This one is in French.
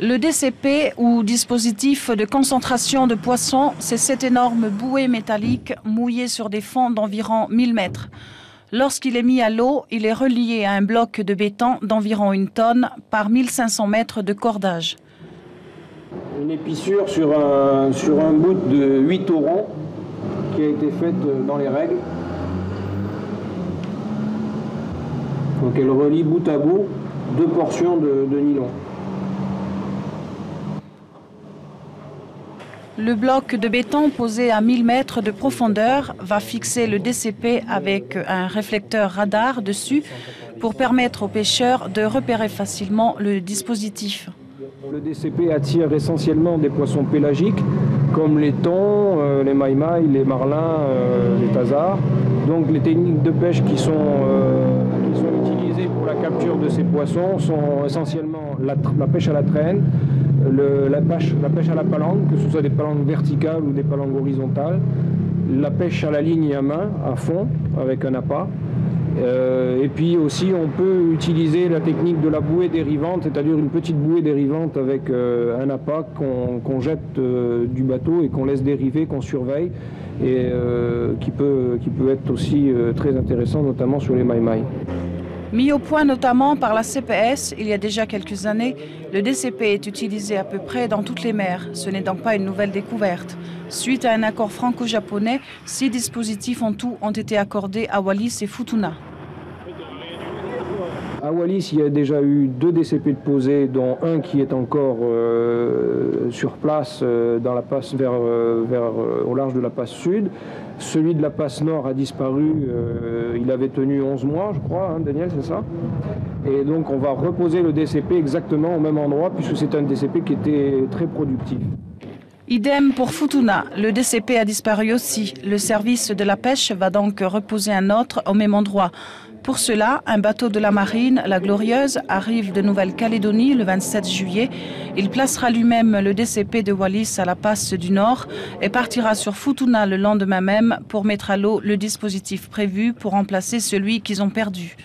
Le DCP, ou dispositif de concentration de poissons, c'est cette énorme bouée métallique mouillée sur des fonds d'environ 1000 mètres. Lorsqu'il est mis à l'eau, il est relié à un bloc de béton d'environ 1 tonne par 1500 mètres de cordage. Une épissure sur un bout de 8 aurons qui a été faite dans les règles. Donc elle relie bout à bout 2 portions de nylon. Le bloc de béton posé à 1000 mètres de profondeur va fixer le DCP avec un réflecteur radar dessus pour permettre aux pêcheurs de repérer facilement le dispositif. Le DCP attire essentiellement des poissons pélagiques comme les thons, les maïmaïs, les marlins, les thazards. Donc les techniques de pêche qui sont utilisées pour la capture de ces poissons sont essentiellement la pêche à la traîne, la pêche à la palangre, que ce soit des palangres verticales ou des palangres horizontales, la pêche à la ligne à main, à fond, avec un appât. Et puis aussi on peut utiliser la technique de la bouée dérivante, c'est-à-dire une petite bouée dérivante avec un appât qu'on jette du bateau et qu'on laisse dériver, qu'on surveille, et qui peut être aussi très intéressant, notamment sur les maïmaïs. Mis au point notamment par la CPS il y a déjà quelques années, le DCP est utilisé à peu près dans toutes les mers. Ce n'est donc pas une nouvelle découverte. Suite à un accord franco-japonais, 6 dispositifs en tout ont été accordés à Wallis et Futuna. À Wallis, il y a déjà eu 2 DCP de posés, dont un qui est encore sur place dans la passe au large de la passe sud. Celui de la passe nord a disparu, il avait tenu 11 mois, je crois, hein, Daniel, c'est ça? Et donc on va reposer le DCP exactement au même endroit, puisque c'est un DCP qui était très productif. Idem pour Futuna, le DCP a disparu aussi. Le service de la pêche va donc reposer un autre au même endroit. Pour cela, un bateau de la marine, la Glorieuse, arrive de Nouvelle-Calédonie le 27 juillet. Il placera lui-même le DCP de Wallis à la passe du Nord et partira sur Futuna le lendemain même pour mettre à l'eau le dispositif prévu pour remplacer celui qu'ils ont perdu.